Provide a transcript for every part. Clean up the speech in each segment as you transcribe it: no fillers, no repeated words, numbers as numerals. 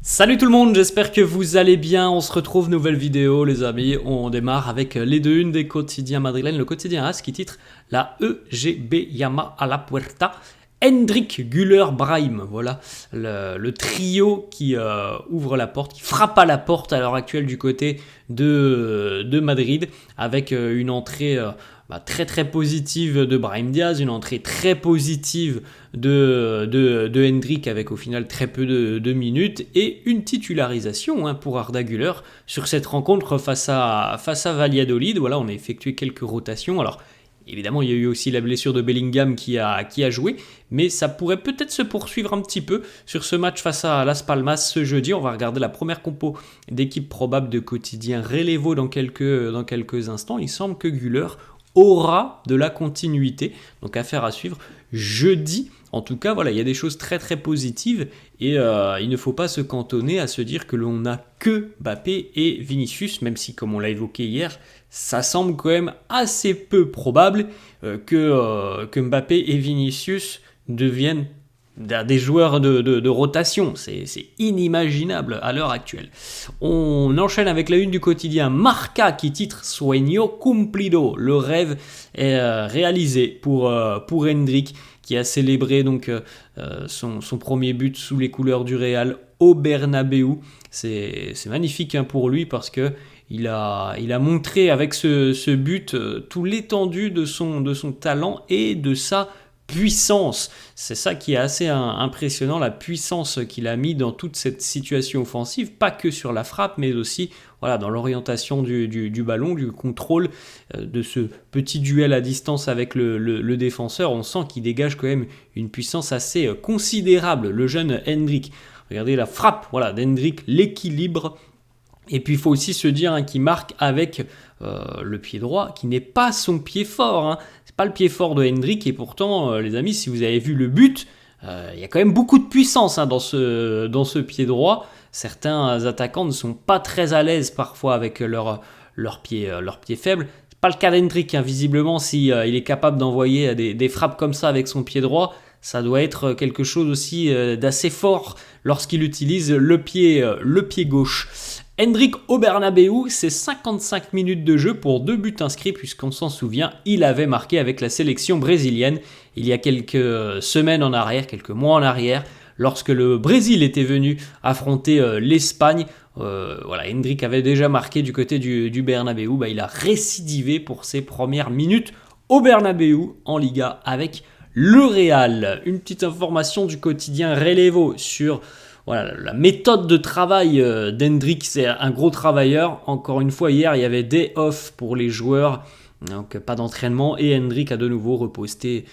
Salut tout le monde, j'espère que vous allez bien. On se retrouve, nouvelle vidéo les amis. On démarre avec les deux unes des quotidiens madrilènes. Le quotidien AS qui titre la EGB Llama a la puerta. Hendrik, Güler, Brahim, voilà le trio qui ouvre la porte, qui frappe à la porte à l'heure actuelle du côté de Madrid, avec une entrée très très positive de Brahim Diaz, une entrée très positive de Hendrik avec au final très peu de minutes et une titularisation pour Arda Güler sur cette rencontre face à Valladolid. Voilà, on a effectué quelques rotations. Alors évidemment, il y a eu aussi la blessure de Bellingham qui a joué, mais ça pourrait peut-être se poursuivre un petit peu sur ce match face à Las Palmas ce jeudi. On va regarder la première compo d'équipe probable de quotidien Relevo dans quelques instants. Il semble que Güler aura de la continuité, donc affaire à suivre jeudi. En tout cas, voilà, il y a des choses très très positives et il ne faut pas se cantonner à se dire que l'on n'a que Mbappé et Vinicius, même si, comme on l'a évoqué hier, ça semble quand même assez peu probable que Mbappé et Vinicius deviennent des joueurs de rotation. C'est inimaginable à l'heure actuelle. On enchaîne avec la une du quotidien Marca qui titre Sueño cumplido. Le rêve est réalisé pour Hendrik, qui a célébré donc son premier but sous les couleurs du Real au Bernabéu. C'est magnifique pour lui parce que il a montré avec ce but tout l'étendue de son talent et de sa puissance. C'est ça qui est assez impressionnant, la puissance qu'il a mis dans toute cette situation offensive, pas que sur la frappe, mais aussi dans l'orientation du ballon, du contrôle de ce petit duel à distance avec le défenseur. On sent qu'il dégage quand même une puissance assez considérable, le jeune Hendrik. Regardez la frappe d'Hendrik, l'équilibre. Et puis il faut aussi se dire qu'il marque avec le pied droit, qui n'est pas son pied fort. C'est pas le pied fort de Hendrik, et pourtant, les amis, si vous avez vu le but, il y a quand même beaucoup de puissance dans ce pied droit. Certains attaquants ne sont pas très à l'aise parfois avec leur pied faible. C'est pas le cas d'Hendrik, visiblement, si il est capable d'envoyer des frappes comme ça avec son pied droit. Ça doit être quelque chose aussi d'assez fort lorsqu'il utilise le pied gauche. Hendrik au Bernabéu, c'est 55 minutes de jeu pour 2 buts inscrits, puisqu'on s'en souvient, il avait marqué avec la sélection brésilienne il y a quelques semaines en arrière, quelques mois en arrière, lorsque le Brésil était venu affronter l'Espagne. Hendrik avait déjà marqué du côté du Bernabéu. Il a récidivé pour ses premières minutes au Bernabéu en Liga avec le Real. Une petite information du quotidien Relevo sur la méthode de travail d'Hendrik. C'est un gros travailleur. Encore une fois, hier, il y avait day off pour les joueurs, donc pas d'entraînement. Et Hendrik a de nouveau reposté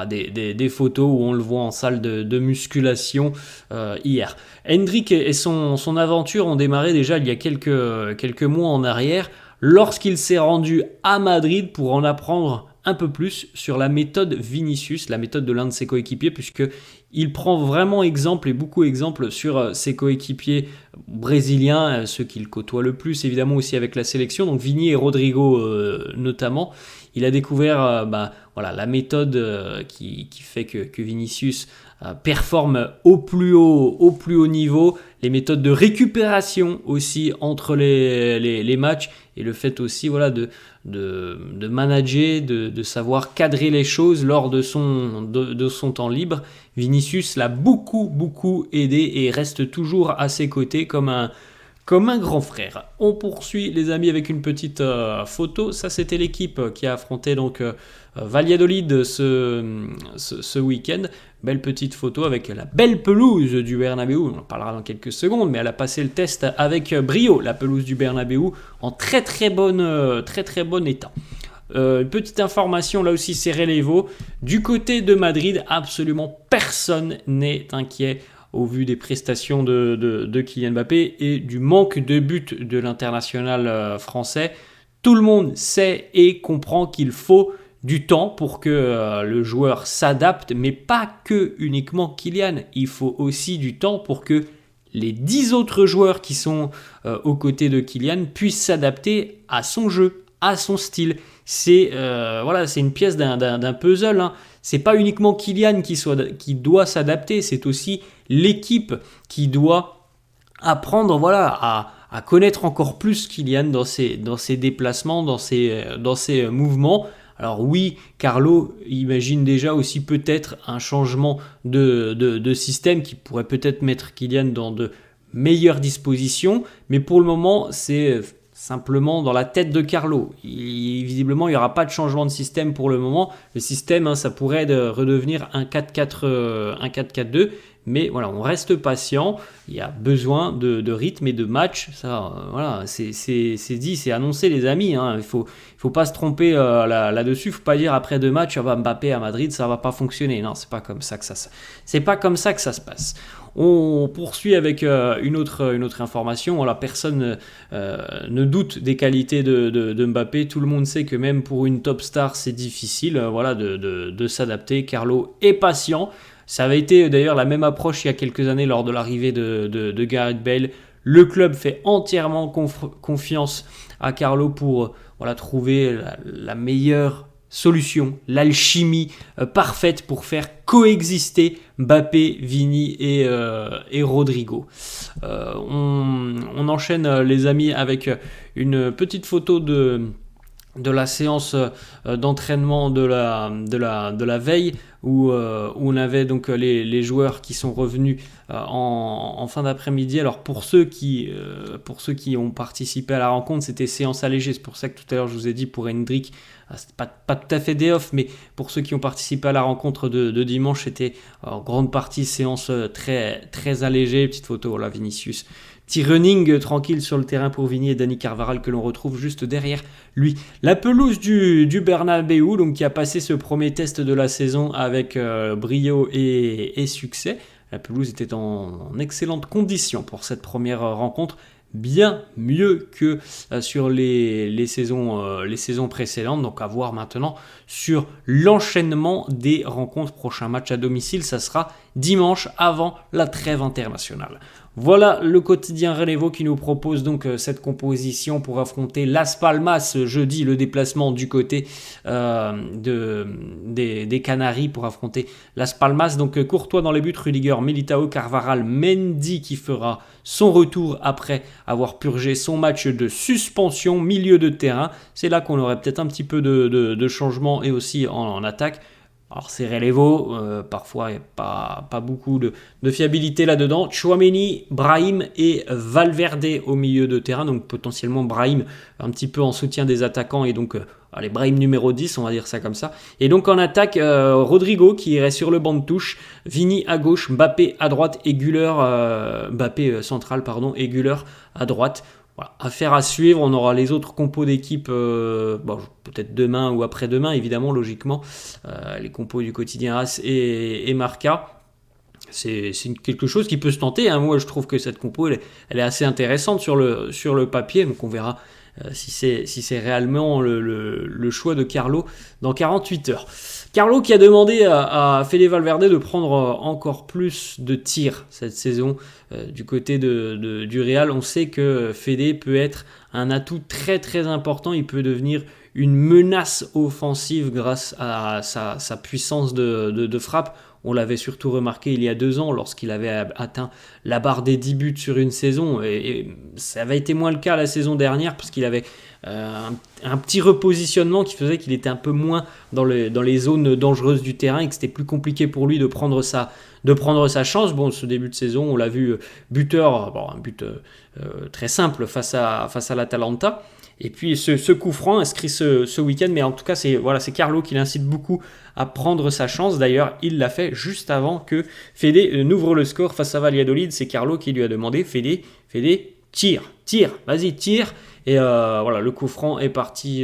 des photos où on le voit en salle de musculation hier. Hendrik et son aventure ont démarré déjà il y a quelques mois en arrière, lorsqu'il s'est rendu à Madrid pour en apprendre un peu plus sur la méthode Vinicius, la méthode de l'un de ses coéquipiers, puisqu'il prend vraiment exemple et beaucoup exemple sur ses coéquipiers brésiliens, ceux qu'il côtoie le plus, évidemment aussi avec la sélection, donc Vini et Rodrigo notamment. Il a découvert la méthode qui fait que Vinicius performe au plus haut niveau, les méthodes de récupération aussi entre les matchs, et le fait aussi de manager, de savoir cadrer les choses lors de son temps libre. Vinicius l'a beaucoup aidé et reste toujours à ses côtés comme un grand frère. On poursuit les amis avec une petite photo. Ça, c'était l'équipe qui a affronté donc Valladolid ce week-end. Belle petite photo avec la belle pelouse du Bernabéu. On en parlera dans quelques secondes, mais elle a passé le test avec brio, la pelouse du Bernabéu, en très bon état. Petite information, là aussi c'est Relevo. Du côté de Madrid, absolument personne n'est inquiet au vu des prestations de Kylian Mbappé et du manque de buts de l'international français. Tout le monde sait et comprend qu'il faut du temps pour que le joueur s'adapte, mais pas que uniquement Kylian. Il faut aussi du temps pour que les 10 autres joueurs qui sont aux côtés de Kylian puissent s'adapter à son jeu, à son style. C'est une pièce d'un puzzle. C'est pas uniquement Kylian qui doit s'adapter, c'est aussi l'équipe qui doit apprendre à connaître encore plus Kylian dans ses déplacements, dans ses mouvements. Alors oui, Carlo imagine déjà aussi peut-être un changement de système qui pourrait peut-être mettre Kylian dans de meilleures dispositions, mais pour le moment c'est simplement dans la tête de Carlo. Visiblement il n'y aura pas de changement de système pour le moment. Le système, ça pourrait redevenir un 4-4-2, mais voilà, on reste patient. Il y a besoin de rythme et de match. Ça, voilà, c'est dit, c'est annoncé, les amis. Il faut pas se tromper là-dessus. Il faut pas dire après 2 matchs, Mbappé à Madrid, ça va pas fonctionner. Non, c'est pas comme ça que ça se passe. On poursuit avec une autre information. Voilà, personne ne doute des qualités de Mbappé. Tout le monde sait que même pour une top star, c'est difficile de s'adapter. Carlo est patient. Ça avait été d'ailleurs la même approche il y a quelques années lors de l'arrivée de Gareth Bale. Le club fait entièrement confiance à Carlo pour trouver la meilleure solution, l'alchimie parfaite pour faire coexister Mbappé, Vini et Rodrigo. On enchaîne les amis avec une petite photo de la séance d'entraînement de la veille où on avait donc les joueurs qui sont revenus en fin d'après-midi. Alors pour ceux qui ont participé à la rencontre, c'était séance allégée. C'est pour ça que tout à l'heure je vous ai dit pour Hendrick, c'est pas tout à fait day off, mais pour ceux qui ont participé à la rencontre de dimanche, c'était en grande partie séance très, très allégée. Petite photo, là, Vinicius. Petit running tranquille sur le terrain pour Vini et Dani Carvajal que l'on retrouve juste derrière lui. La pelouse du Bernabéu, donc qui a passé ce premier test de la saison avec brio et succès. La pelouse était en excellente condition pour cette première rencontre. Bien mieux que sur les saisons précédentes. Donc à voir maintenant sur l'enchaînement des rencontres. Prochain match à domicile, ça sera dimanche avant la trêve internationale. Voilà le quotidien Relevo qui nous propose donc cette composition pour affronter Las Palmas jeudi, le déplacement du côté des Canaries pour affronter Las Palmas. Donc Courtois dans les buts, Rudiger, Militao, Carvajal, Mendy qui fera son retour après avoir purgé son match de suspension, milieu de terrain. C'est là qu'on aurait peut-être un petit peu de changement et aussi en attaque. Alors c'est Relevo, parfois il n'y a pas beaucoup de fiabilité là-dedans. Tchouaméni, Brahim et Valverde au milieu de terrain, donc potentiellement Brahim un petit peu en soutien des attaquants et donc allez, Brahim numéro 10, on va dire ça comme ça. Et donc en attaque, Rodrigo qui irait sur le banc de touche, Vini à gauche, Mbappé à droite et Güler, Mbappé central pardon, et Güler à droite. Voilà, affaire à suivre, on aura les autres compos d'équipe peut-être demain ou après-demain, évidemment, logiquement, les compos du quotidien AS et Marca. C'est quelque chose qui peut se tenter. Moi, je trouve que cette compo, elle est assez intéressante sur le papier, donc on verra si c'est réellement le choix de Carlo dans 48 heures. Carlo qui a demandé à Fede Valverde de prendre encore plus de tirs cette saison du côté du Real. On sait que Fede peut être un atout très très important. Il peut devenir une menace offensive grâce à sa puissance de frappe. On l'avait surtout remarqué il y a 2 ans lorsqu'il avait atteint la barre des 10 buts sur une saison. Et ça avait été moins le cas la saison dernière parce qu'il avait un petit repositionnement qui faisait qu'il était un peu moins dans les zones dangereuses du terrain et que c'était plus compliqué pour lui de prendre sa chance. Bon, ce début de saison, on l'a vu buteur, un but très simple face à l'Atalanta. Et puis ce coup franc inscrit ce week-end, mais en tout cas c'est Carlo qui l'incite beaucoup à prendre sa chance. D'ailleurs, il l'a fait juste avant que Fede n'ouvre le score face à Valladolid. C'est Carlo qui lui a demandé Fede, tire, vas-y, tire. Et le coup franc est parti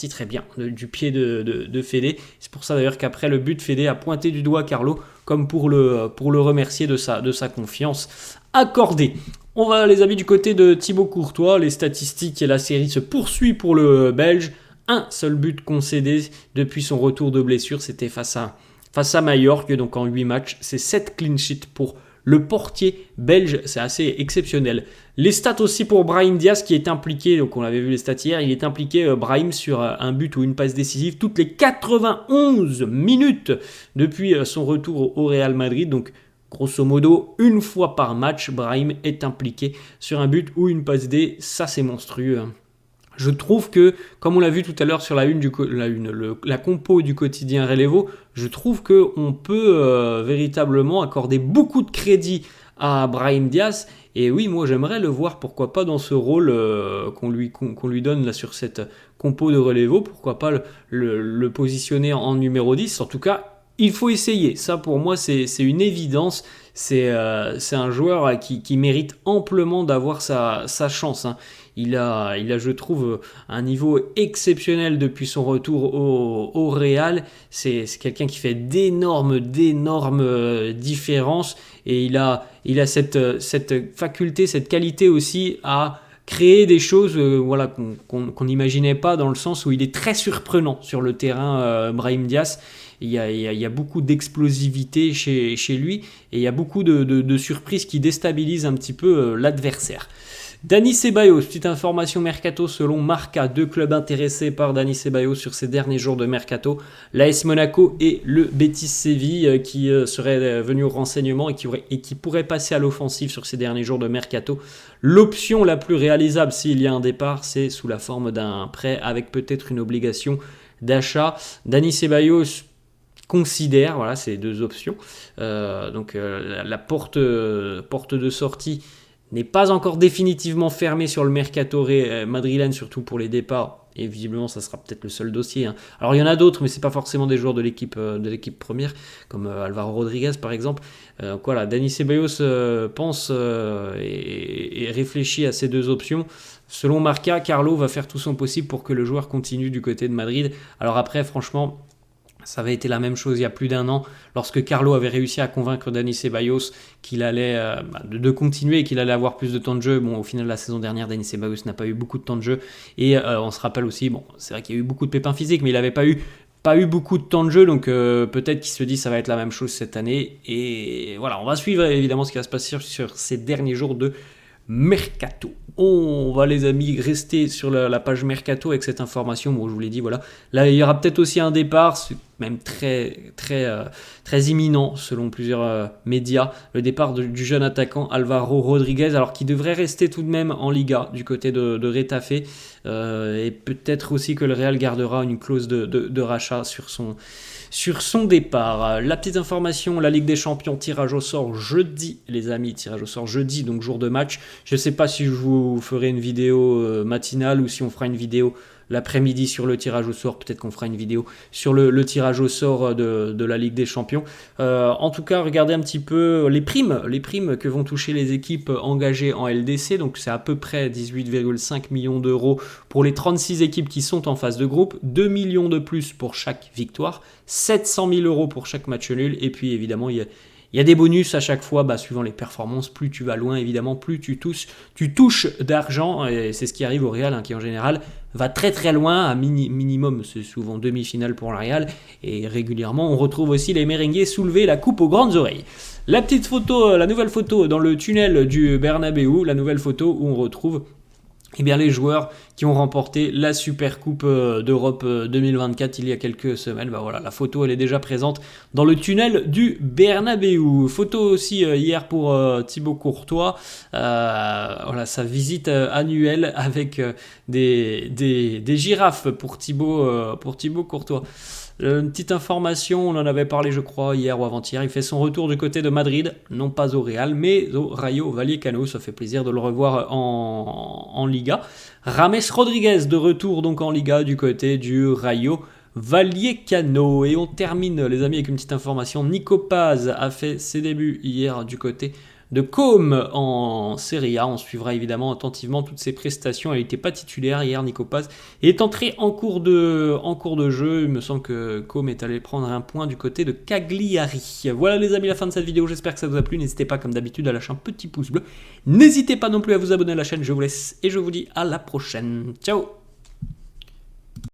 très bien du pied de Fede. C'est pour ça d'ailleurs qu'après le but, Fede a pointé du doigt Carlo comme pour le remercier de sa confiance accordée. On va les amis du côté de Thibaut Courtois. Les statistiques et la série se poursuivent pour le Belge. Un seul but concédé depuis son retour de blessure. C'était face à Majorque. Donc en 8 matchs, c'est 7 clean sheets pour le portier belge. C'est assez exceptionnel. Les stats aussi pour Brahim Diaz qui est impliqué. Donc on avait vu les stats hier. Il est impliqué Brahim sur un but ou une passe décisive toutes les 91 minutes depuis son retour au Real Madrid. Donc Grosso modo, une fois par match, Brahim est impliqué sur un but ou une passe D. Ça, c'est monstrueux. Je trouve que, comme on l'a vu tout à l'heure sur la compo du quotidien Relevo, je trouve qu'on peut véritablement accorder beaucoup de crédit à Brahim Diaz. Et oui, moi j'aimerais le voir, pourquoi pas dans ce rôle qu'on lui donne là sur cette compo de Relevo, pourquoi pas le positionner en numéro 10. En tout cas, il faut essayer. Ça pour moi c'est une évidence. C'est un joueur qui mérite amplement d'avoir sa chance. Hein. Il a, je trouve, un niveau exceptionnel depuis son retour au Real. C'est quelqu'un qui fait d'énormes différences. Et il a cette faculté, cette qualité aussi à créer des choses voilà, qu'on n'imaginait pas, dans le sens où il est très surprenant sur le terrain, Brahim Diaz. Il y a beaucoup d'explosivité chez lui et il y a beaucoup de surprises qui déstabilisent un petit peu l'adversaire. Dani Ceballos, petite information mercato selon Marca, 2 clubs intéressés par Dani Ceballos sur ces derniers jours de mercato, l'AS Monaco et le Betis Séville qui seraient venus au renseignement et qui pourraient passer à l'offensive sur ces derniers jours de mercato. L'option la plus réalisable s'il y a un départ, c'est sous la forme d'un prêt avec peut-être une obligation d'achat. Dani Ceballos considère, voilà, ces 2 options. La porte de sortie n'est pas encore définitivement fermée sur le mercato madrilène, surtout pour les départs. Et visiblement, ça sera peut-être le seul dossier. Hein. Alors, il y en a d'autres, mais ce n'est pas forcément des joueurs de l'équipe première, comme Alvaro Rodriguez, par exemple. Voilà, Dani Ceballos pense et réfléchit à ces 2 options. Selon Marca, Carlo va faire tout son possible pour que le joueur continue du côté de Madrid. Alors après, franchement, ça avait été la même chose il y a plus d'1 an, lorsque Carlo avait réussi à convaincre Dani Ceballos qu'il allait de continuer et qu'il allait avoir plus de temps de jeu. Bon, au final, la saison dernière, Dani Ceballos n'a pas eu beaucoup de temps de jeu. Et on se rappelle aussi, bon, c'est vrai qu'il y a eu beaucoup de pépins physiques, mais il n'avait pas eu beaucoup de temps de jeu, donc peut-être qu'il se dit ça va être la même chose cette année. Et voilà, on va suivre évidemment ce qui va se passer sur ces derniers jours de mercato. On va, les amis, rester sur la page mercato avec cette information. Bon, je vous l'ai dit, voilà. Là, il y aura peut-être aussi un départ, même très imminent selon plusieurs médias, le départ du jeune attaquant Alvaro Rodriguez, alors qu'il devrait rester tout de même en Liga du côté de Retafe, et peut-être aussi que le Real gardera une clause de rachat sur son départ. La petite information, la Ligue des Champions, tirage au sort jeudi, les amis, tirage au sort jeudi, donc jour de match. Je ne sais pas si je vous ferai une vidéo matinale ou si on fera une vidéo l'après-midi sur le tirage au sort. Peut-être qu'on fera une vidéo sur le tirage au sort de la Ligue des Champions. En tout cas, regardez un petit peu les primes que vont toucher les équipes engagées en LDC. Donc c'est à peu près 18,5 millions d'euros pour les 36 équipes qui sont en phase de groupe, 2 millions de plus pour chaque victoire, 700 000 euros pour chaque match nul, et puis évidemment il y a des bonus à chaque fois, suivant les performances. Plus tu vas loin, évidemment, plus tu touches d'argent. Et c'est ce qui arrive au Real, qui en général va très loin. À minimum, c'est souvent demi-finale pour le Real. Et régulièrement, on retrouve aussi les merengues soulever la coupe aux grandes oreilles. La petite photo, la nouvelle photo dans le tunnel du Bernabéu, la nouvelle photo où on retrouve les joueurs qui ont remporté la Super Coupe d'Europe 2024 il y a quelques semaines. Voilà, la photo elle est déjà présente dans le tunnel du Bernabéu. Photo aussi hier pour Thibaut Courtois. Voilà, sa visite annuelle avec des girafes pour Thibaut Courtois. Une petite information, on en avait parlé je crois hier ou avant-hier, il fait son retour du côté de Madrid, non pas au Real mais au Rayo Vallecano, ça fait plaisir de le revoir en Liga. James Rodriguez de retour donc en Liga du côté du Rayo Vallecano. Et on termine les amis avec une petite information, Nico Paz a fait ses débuts hier du côté de Côme en Serie A. On suivra évidemment attentivement toutes ses prestations. Elle n'était pas titulaire hier, Nico Paz. Il est entré en cours de jeu. Il me semble que Côme est allé prendre un point du côté de Cagliari. Voilà les amis, la fin de cette vidéo. J'espère que ça vous a plu. N'hésitez pas comme d'habitude à lâcher un petit pouce bleu. N'hésitez pas non plus à vous abonner à la chaîne. Je vous laisse et je vous dis à la prochaine. Ciao!